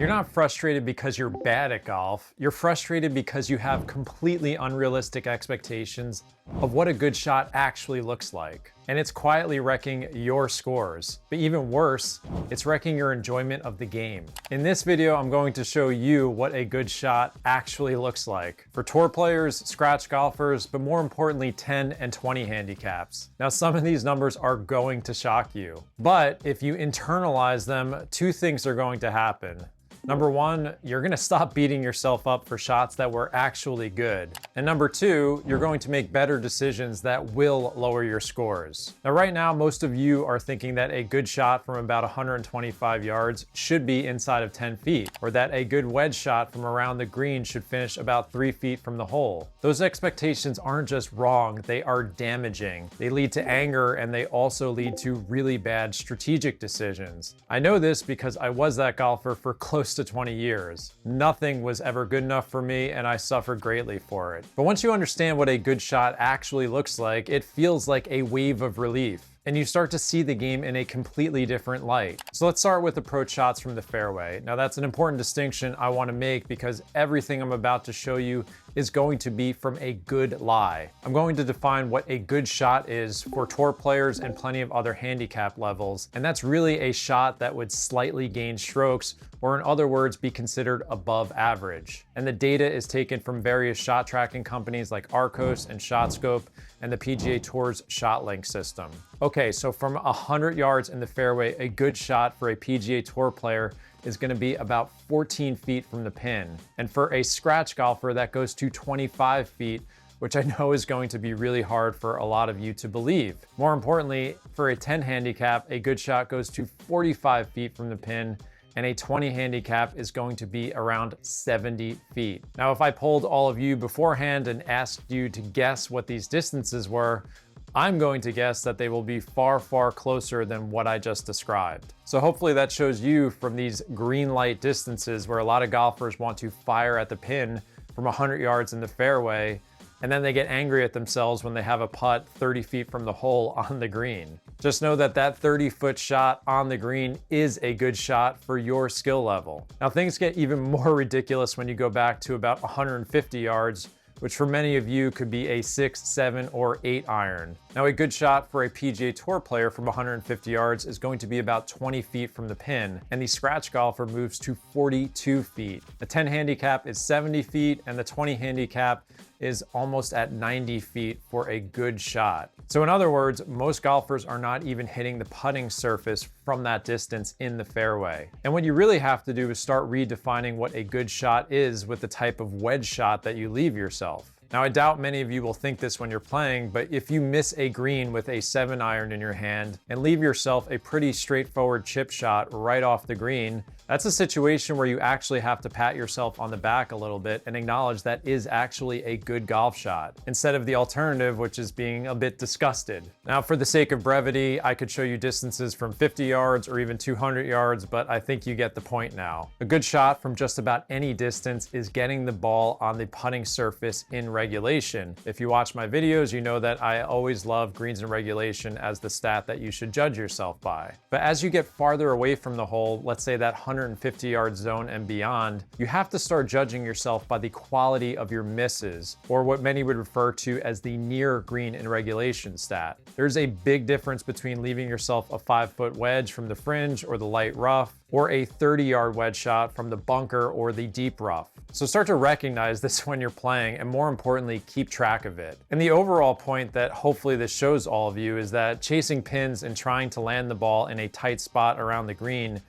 You're not frustrated because you're bad at golf. You're frustrated because you have completely unrealistic expectations of what a good shot actually looks like. And it's quietly wrecking your scores. But even worse, it's wrecking your enjoyment of the game. In this video, I'm going to show you what a good shot actually looks like for tour players, scratch golfers, but more importantly, 10 and 20 handicaps. Now, some of these numbers are going to shock you, but if you internalize them, two things are going to happen. Number one, you're gonna stop beating yourself up for shots that were actually good. And number two, you're going to make better decisions that will lower your scores. Now, right now, most of you are thinking that a good shot from about 125 yards should be inside of 10 feet, or that a good wedge shot from around the green should finish about 3 feet from the hole. Those expectations aren't just wrong, they are damaging. They lead to anger, and they also lead to really bad strategic decisions. I know this because I was that golfer for close to 20 years. Nothing was ever good enough for me, and I suffered greatly for it. But once you understand what a good shot actually looks like, it feels like a wave of relief, and you start to see the game in a completely different light. So let's start with approach shots from the fairway. Now, that's an important distinction I want to make because everything I'm about to show you is going to be from a good lie. I'm going to define what a good shot is for tour players and plenty of other handicap levels, and that's really a shot that would slightly gain strokes, or in other words, be considered above average. And the data is taken from various shot tracking companies like Arccos and ShotScope and the PGA Tour's ShotLink system. Okay, so from 100 yards in the fairway, a good shot for a PGA Tour player is gonna be about 14 feet from the pin. And for a scratch golfer, that goes to 25 feet, which I know is going to be really hard for a lot of you to believe. More importantly, for a 10 handicap, a good shot goes to 45 feet from the pin, and a 20 handicap is going to be around 70 feet. Now, if I polled all of you beforehand and asked you to guess what these distances were, I'm going to guess that they will be far, far closer than what I just described. So hopefully that shows you from these green light distances where a lot of golfers want to fire at the pin from 100 yards in the fairway, and then they get angry at themselves when they have a putt 30 feet from the hole on the green. Just know that that 30-foot shot on the green is a good shot for your skill level. Now, things get even more ridiculous when you go back to about 150 yards, which for many of you could be a 6, 7, or 8 iron. Now, a good shot for a PGA Tour player from 150 yards is going to be about 20 feet from the pin, and the scratch golfer moves to 42 feet. The 10 handicap is 70 feet, and the 20 handicap is almost at 90 feet for a good shot. So in other words, most golfers are not even hitting the putting surface from that distance in the fairway. And what you really have to do is start redefining what a good shot is with the type of wedge shot that you leave yourself. Now, I doubt many of you will think this when you're playing, but if you miss a green with a 7 iron in your hand and leave yourself a pretty straightforward chip shot right off the green, that's a situation where you actually have to pat yourself on the back a little bit and acknowledge that is actually a good golf shot, instead of the alternative, which is being a bit disgusted. Now, for the sake of brevity, I could show you distances from 50 yards or even 200 yards, but I think you get the point now. A good shot from just about any distance is getting the ball on the putting surface in regulation. If you watch my videos, you know that I always love greens in regulation as the stat that you should judge yourself by. But as you get farther away from the hole, let's say that 150 yard zone and beyond, you have to start judging yourself by the quality of your misses, or what many would refer to as the near green in regulation stat. There's a big difference between leaving yourself a 5-foot wedge from the fringe or the light rough, or a 30-yard wedge shot from the bunker or the deep rough. So start to recognize this when you're playing, and more importantly, keep track of it. And the overall point that hopefully this shows all of you is that chasing pins and trying to land the ball in a tight spot around the green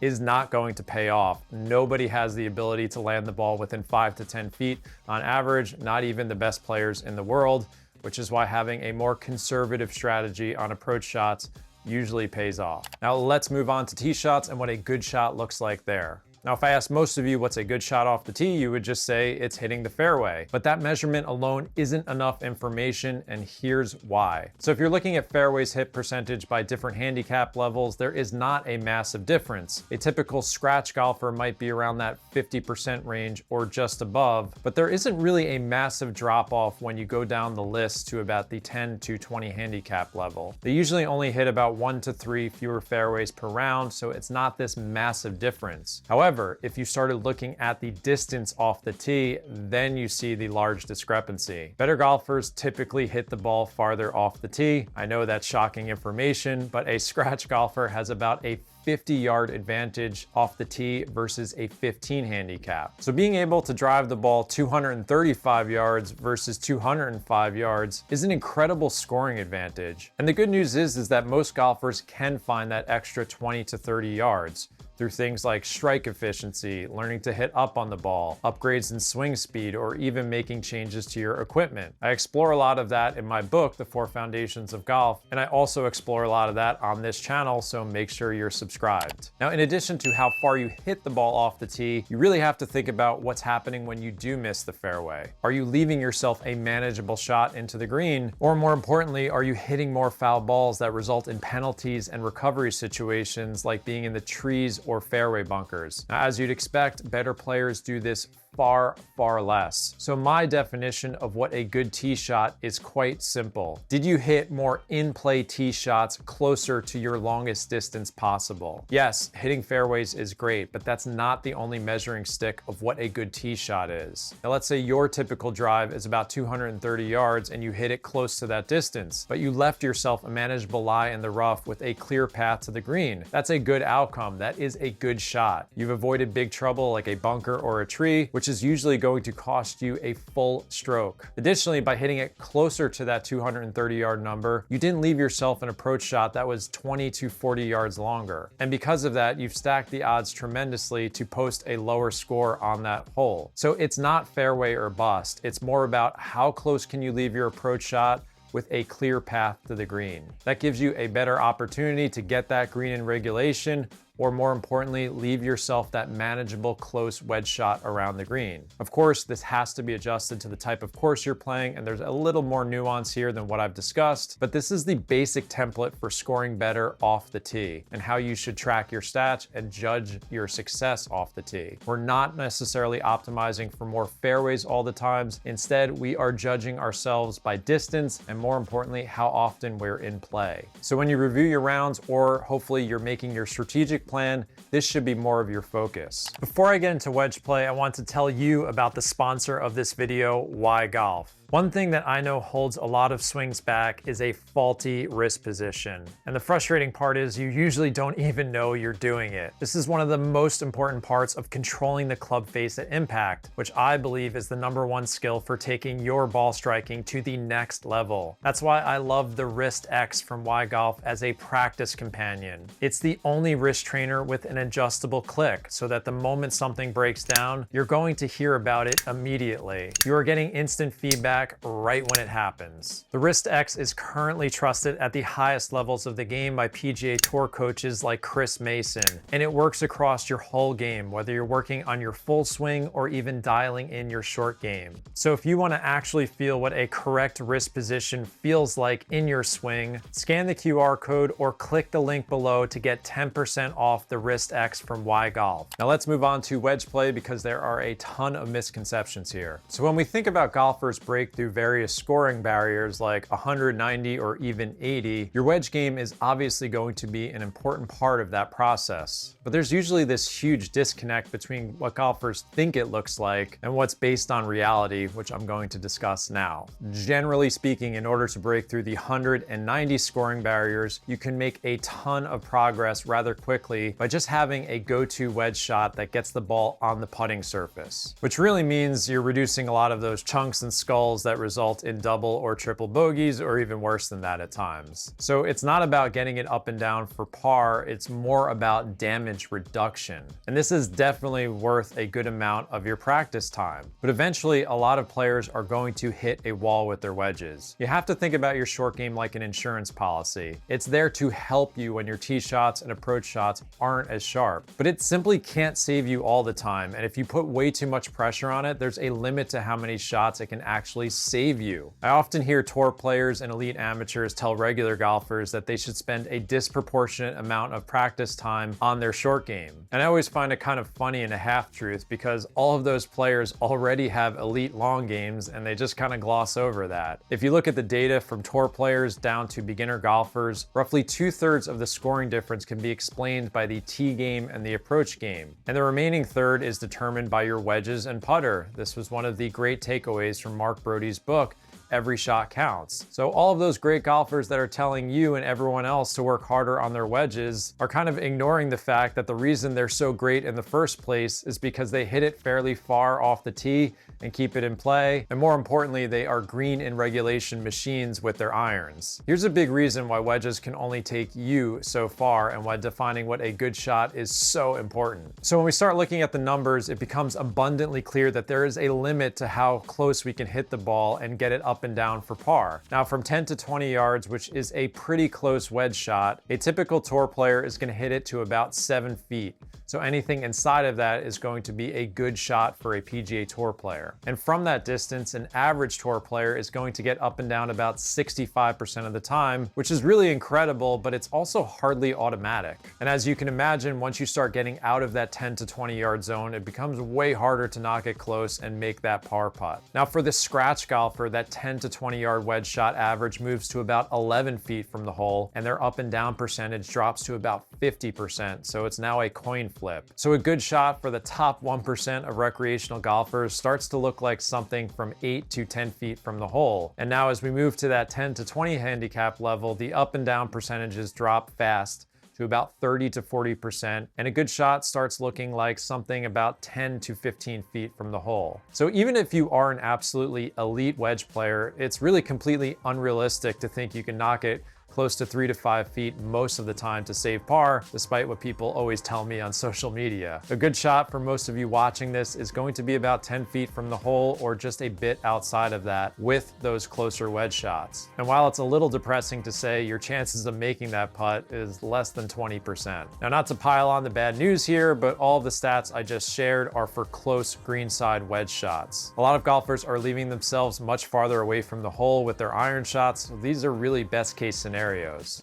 is not going to pay off. Nobody has the ability to land the ball within 5 to 10 feet on average, not even the best players in the world, which is why having a more conservative strategy on approach shots usually pays off. Now let's move on to tee shots and what a good shot looks like there. Now, if I asked most of you what's a good shot off the tee, you would just say it's hitting the fairway. But that measurement alone isn't enough information, and here's why. So if you're looking at fairways hit percentage by different handicap levels, there is not a massive difference. A typical scratch golfer might be around that 50% range or just above, but there isn't really a massive drop off when you go down the list to about the 10 to 20 handicap level. They usually only hit about 1 to 3 fewer fairways per round, so it's not this massive difference. However, However, if you started looking at the distance off the tee, then you see the large discrepancy. Better golfers typically hit the ball farther off the tee. I know that's shocking information, but a scratch golfer has about a 50-yard advantage off the tee versus a 15 handicap. So being able to drive the ball 235 yards versus 205 yards is an incredible scoring advantage. And the good news is that most golfers can find that extra 20 to 30 yards through things like strike efficiency, learning to hit up on the ball, upgrades in swing speed, or even making changes to your equipment. I explore a lot of that in my book, The 4 Foundations of Golf, and I also explore a lot of that on this channel, so make sure you're subscribed. Now, in addition to how far you hit the ball off the tee, you really have to think about what's happening when you do miss the fairway. Are you leaving yourself a manageable shot into the green? Or more importantly, are you hitting more foul balls that result in penalties and recovery situations like being in the trees or fairway bunkers? Now, as you'd expect, better players do this far less. So my definition of what a good tee shot is quite simple. Did you hit more in-play tee shots closer to your longest distance possible? Yes, hitting fairways is great, but that's not the only measuring stick of what a good tee shot is. Now let's say your typical drive is about 230 yards and you hit it close to that distance, but you left yourself a manageable lie in the rough with a clear path to the green. That's a good outcome. That is a good shot. You've avoided big trouble like a bunker or a tree, which is usually going to cost you a full stroke. Additionally, by hitting it closer to that 230-yard number, you didn't leave yourself an approach shot that was 20 to 40 yards longer. And because of that, you've stacked the odds tremendously to post a lower score on that hole. So it's not fairway or bust. It's more about how close can you leave your approach shot with a clear path to the green. That gives you a better opportunity to get that green in regulation, or more importantly, leave yourself that manageable close wedge shot around the green. Of course, this has to be adjusted to the type of course you're playing, and there's a little more nuance here than what I've discussed, but this is the basic template for scoring better off the tee and how you should track your stats and judge your success off the tee. We're not necessarily optimizing for more fairways all the times. Instead, we are judging ourselves by distance and, more importantly, how often we're in play. So when you review your rounds, or hopefully you're making your strategic plan, this should be more of your focus. Before I get into wedge play, I want to tell you about the sponsor of this video, WhyGolf. One thing that I know holds a lot of swings back is a faulty wrist position. And the frustrating part is you usually don't even know you're doing it. This is one of the most important parts of controlling the club face at impact, which I believe is the #1 skill for taking your ball striking to the next level. That's why I love the Wrist-X from WhyGolf as a practice companion. It's the only wrist trainer with an adjustable click, so that the moment something breaks down, you're going to hear about it immediately. You are getting instant feedback right when it happens. The Wrist-X is currently trusted at the highest levels of the game by PGA Tour coaches like Chris Mason, and it works across your whole game, whether you're working on your full swing or even dialing in your short game. So if you want to actually feel what a correct wrist position feels like in your swing, scan the QR code or click the link below to get 10% off the Wrist-X from WhyGolf. Now let's move on to wedge play, because there are a ton of misconceptions here. So when we think about golfers break through various scoring barriers like 190 or even 80, your wedge game is obviously going to be an important part of that process. But there's usually this huge disconnect between what golfers think it looks like and what's based on reality, which I'm going to discuss now. Generally speaking, in order to break through the 190 scoring barriers, you can make a ton of progress rather quickly by just having a go-to wedge shot that gets the ball on the putting surface, which really means you're reducing a lot of those chunks and skulls that result in double or triple bogeys, or even worse than that at times. So it's not about getting it up and down for par, it's more about damage reduction. And this is definitely worth a good amount of your practice time. But eventually, a lot of players are going to hit a wall with their wedges. You have to think about your short game like an insurance policy. It's there to help you when your tee shots and approach shots aren't as sharp, but it simply can't save you all the time. And if you put way too much pressure on it, there's a limit to how many shots it can actually actually save you. I often hear tour players and elite amateurs tell regular golfers that they should spend a disproportionate amount of practice time on their short game. And I always find it kind of funny and a half-truth because all of those players already have elite long games and they just kind of gloss over that. If you look at the data from tour players down to beginner golfers, roughly 2/3 of the scoring difference can be explained by the tee game and the approach game. And the remaining third is determined by your wedges and putter. This was one of the great takeaways from Mark Brody's book, Every Shot Counts. So all of those great golfers that are telling you and everyone else to work harder on their wedges are kind of ignoring the fact that the reason they're so great in the first place is because they hit it fairly far off the tee and keep it in play. And more importantly, they are green in regulation machines with their irons. Here's a big reason why wedges can only take you so far and why defining what a good shot is so important. So when we start looking at the numbers, it becomes abundantly clear that there is a limit to how close we can hit the ball and get it up and down for par. Now from 10 to 20 yards, which is a pretty close wedge shot, a typical tour player is going to hit it to about 7 feet. So anything inside of that is going to be a good shot for a PGA Tour player. And from that distance, an average tour player is going to get up and down about 65% of the time, which is really incredible, but it's also hardly automatic. And as you can imagine, once you start getting out of that 10 to 20 yard zone, it becomes way harder to knock it close and make that par putt. Now for the scratch golfer, that 10 to 20 yard wedge shot average moves to about 11 feet from the hole, and their up and down percentage drops to about 50%. So it's now a coin flip. So a good shot for the top 1% of recreational golfers starts to look like something from 8 to 10 feet from the hole. And now as we move to that 10 to 20 handicap level, the up and down percentages drop fast to about 30 to 40%, and a good shot starts looking like something about 10 to 15 feet from the hole. So even if you are an absolutely elite wedge player, it's really completely unrealistic to think you can knock it close to 3 to 5 feet most of the time to save par, despite what people always tell me on social media. A good shot for most of you watching this is going to be about 10 feet from the hole or just a bit outside of that with those closer wedge shots. And while it's a little depressing to say, your chances of making that putt is less than 20%. Now, not to pile on the bad news here, but all of the stats I just shared are for close greenside wedge shots. A lot of golfers are leaving themselves much farther away from the hole with their iron shots, so these are really best case scenarios.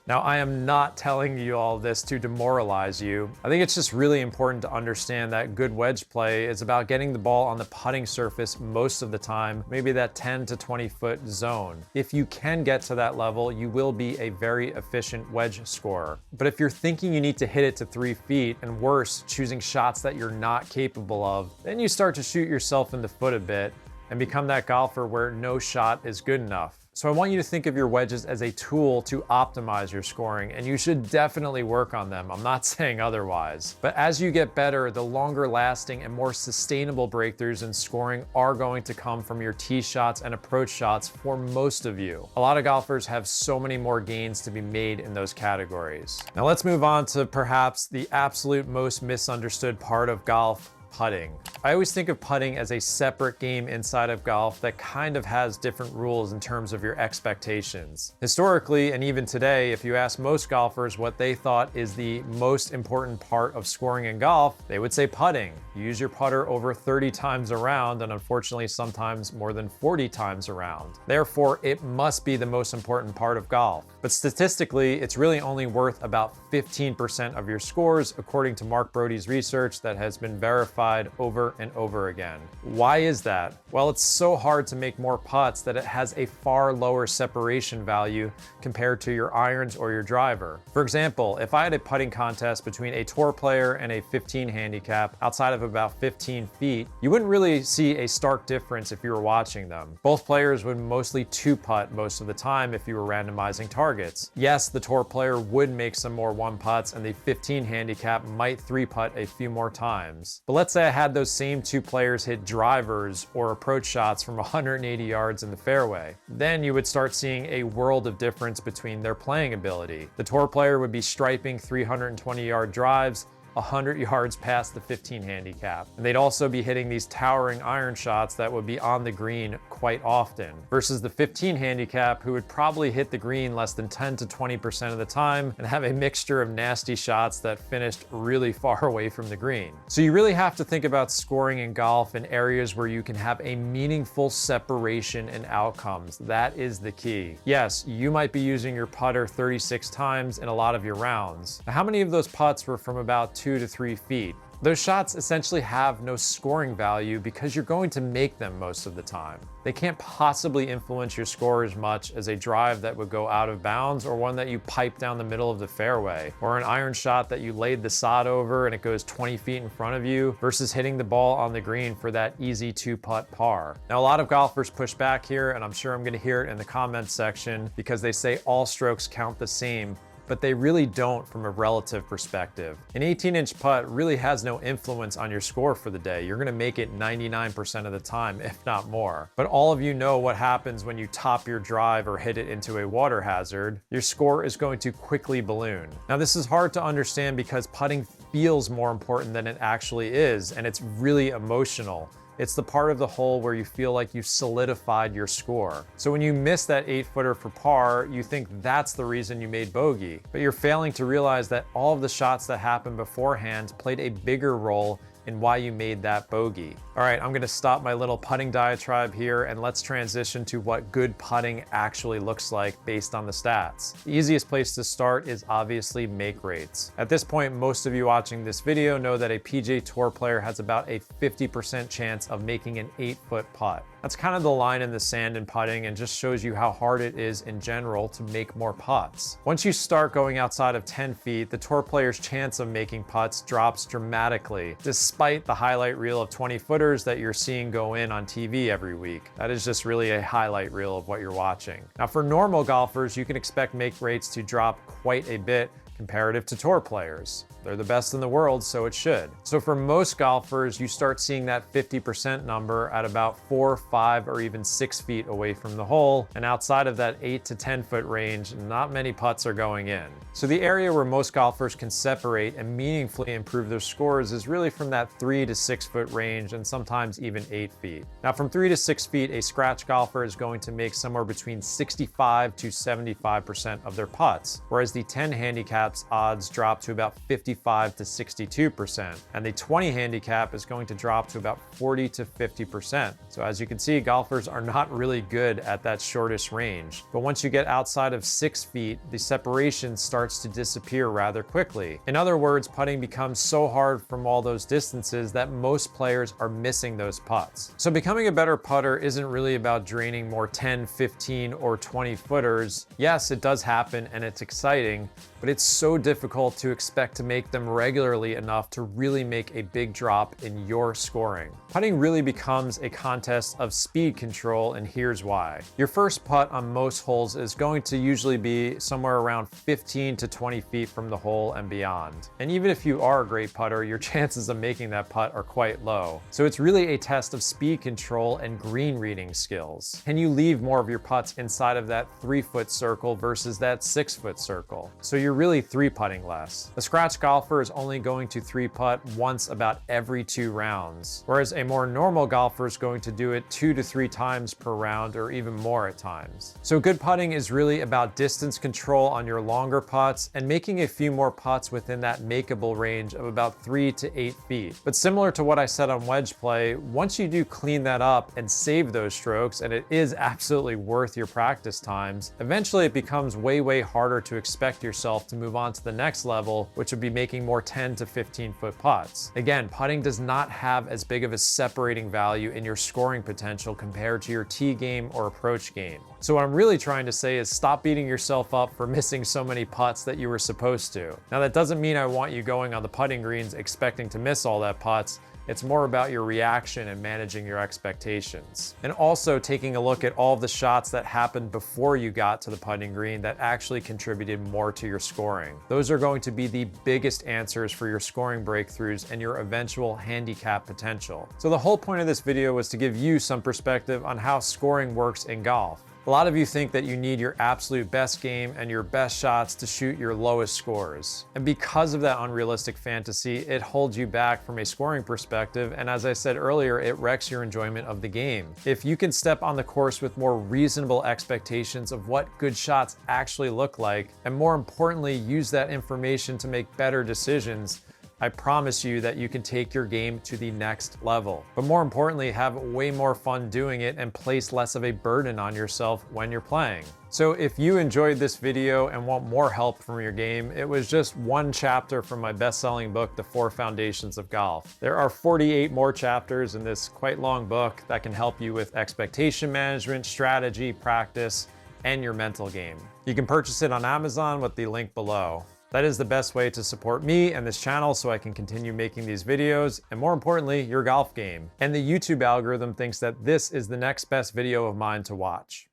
Now, I am not telling you all this to demoralize you. I think it's just really important to understand that good wedge play is about getting the ball on the putting surface most of the time, maybe that 10 to 20 foot zone. If you can get to that level, you will be a very efficient wedge scorer. But if you're thinking you need to hit it to 3 feet, and worse, choosing shots that you're not capable of, then you start to shoot yourself in the foot a bit and become that golfer where no shot is good enough. So I want you to think of your wedges as a tool to optimize your scoring, and you should definitely work on them. I'm not saying otherwise. But as you get better, the longer lasting and more sustainable breakthroughs in scoring are going to come from your tee shots and approach shots for most of you. A lot of golfers have so many more gains to be made in those categories. Now let's move on to perhaps the absolute most misunderstood part of golf, putting. I always think of putting as a separate game inside of golf that kind of has different rules in terms of your expectations. Historically, and even today, if you ask most golfers what they thought is the most important part of scoring in golf, they would say putting. You use your putter over 30 times around, and unfortunately sometimes more than 40 times around. Therefore, it must be the most important part of golf. But statistically, it's really only worth about 15% of your scores, according to Mark Brody's research that has been verified over and over again. Why is that? Well, it's so hard to make more putts that it has a far lower separation value compared to your irons or your driver. For example, if I had a putting contest between a tour player and a 15 handicap outside of about 15 feet, you wouldn't really see a stark difference if you were watching them. Both players would mostly two putt most of the time if you were randomizing targets. Yes, the tour player would make some more one putts and the 15 handicap might three putt a few more times. But let's say I had those same two players hit drivers or approach shots from 180 yards in the fairway. Then you would start seeing a world of difference between their playing ability. The tour player would be striping 320-yard drives, 100 yards past the 15 handicap. And they'd also be hitting these towering iron shots that would be on the green quite often, versus the 15 handicap, who would probably hit the green less than 10 to 20% of the time and have a mixture of nasty shots that finished really far away from the green. So you really have to think about scoring in golf in areas where you can have a meaningful separation in outcomes. That is the key. Yes, you might be using your putter 36 times in a lot of your rounds. Now, how many of those putts were from about 2 to 3 feet? Those shots essentially have no scoring value because you're going to make them most of the time. They can't possibly influence your score as much as a drive that would go out of bounds, or one that you pipe down the middle of the fairway, or an iron shot that you laid the sod over and it goes 20 feet in front of you, versus hitting the ball on the green for that easy 2-putt par. Now, a lot of golfers push back here, and I'm sure I'm going to hear it in the comments section, because they say all strokes count the same, but they really don't from a relative perspective. An 18-inch putt really has no influence on your score for the day. You're gonna make it 99% of the time, if not more. But all of you know what happens when you top your drive or hit it into a water hazard. Your score is going to quickly balloon. Now, this is hard to understand because putting feels more important than it actually is, and it's really emotional. It's the part of the hole where you feel like you've solidified your score. So when you miss that 8-footer for par, you think that's the reason you made bogey. But you're failing to realize that all of the shots that happened beforehand played a bigger role in why you made that bogey. All right, I'm gonna stop my little putting diatribe here, and let's transition to what good putting actually looks like based on the stats. The easiest place to start is obviously make rates. At this point, most of you watching this video know that a PGA Tour player has about a 50% chance of making an 8-foot putt. That's kind of the line in the sand in putting, and just shows you how hard it is in general to make more putts. Once you start going outside of 10 feet, the tour player's chance of making putts drops dramatically, despite the highlight reel of 20-footers that you're seeing go in on TV every week. That is just really a highlight reel of what you're watching. Now, for normal golfers, you can expect make rates to drop quite a bit comparative to tour players. They're the best in the world, so it should. So for most golfers, you start seeing that 50% number at about 4, 5, or even 6 feet away from the hole. And outside of that 8 to 10 foot range, not many putts are going in. So the area where most golfers can separate and meaningfully improve their scores is really from that 3 to 6 foot range, and sometimes even 8 feet. Now, from 3 to 6 feet, a scratch golfer is going to make somewhere between 65 to 75% of their putts, whereas the 10 handicaps odds drop to about 55 to 62%, and the 20 handicap is going to drop to about 40 to 50%. So as you can see, golfers are not really good at that shortest range. But once you get outside of 6 feet, the separation starts to disappear rather quickly. In other words, putting becomes so hard from all those distances that most players are missing those putts. So becoming a better putter isn't really about draining more 10, 15, or 20 footers. Yes, it does happen and it's exciting, but it's so difficult to expect to make them regularly enough to really make a big drop in your scoring. Putting really becomes a contest of speed control, and here's why. Your first putt on most holes is going to usually be somewhere around 15 to 20 feet from the hole and beyond. And even if you are a great putter, your chances of making that putt are quite low. So it's really a test of speed control and green reading skills. Can you leave more of your putts inside of that 3-foot circle versus that 6-foot circle? So you're really 3-putting less. A scratch golfer is only going to 3-putt once about every 2 rounds, whereas a more normal golfer is going to do it 2 to 3 times per round, or even more at times. So good putting is really about distance control on your longer putts and making a few more putts within that makeable range of about 3 to 8 feet. But similar to what I said on wedge play, once you do clean that up and save those strokes, and it is absolutely worth your practice times, eventually it becomes way harder to expect yourself to move on to the next level, which would be making more 10 to 15 foot putts. Again, putting does not have as big of a separating value in your scoring potential compared to your tee game or approach game. So what I'm really trying to say is stop beating yourself up for missing so many putts that you were supposed to. Now, that doesn't mean I want you going on the putting greens expecting to miss all that putts. It's more about your reaction and managing your expectations. And also taking a look at all of the shots that happened before you got to the putting green that actually contributed more to your scoring. Those are going to be the biggest answers for your scoring breakthroughs and your eventual handicap potential. So the whole point of this video was to give you some perspective on how scoring works in golf. A lot of you think that you need your absolute best game and your best shots to shoot your lowest scores. And because of that unrealistic fantasy, it holds you back from a scoring perspective, and as I said earlier, it wrecks your enjoyment of the game. If you can step on the course with more reasonable expectations of what good shots actually look like, and more importantly, use that information to make better decisions, I promise you that you can take your game to the next level. But more importantly, have way more fun doing it and place less of a burden on yourself when you're playing. So if you enjoyed this video and want more help from your game, it was just one chapter from my best-selling book, The 4 Foundations of Golf. There are 48 more chapters in this quite long book that can help you with expectation management, strategy, practice, and your mental game. You can purchase it on Amazon with the link below. That is the best way to support me and this channel so I can continue making these videos, and more importantly, your golf game. And the YouTube algorithm thinks that this is the next best video of mine to watch.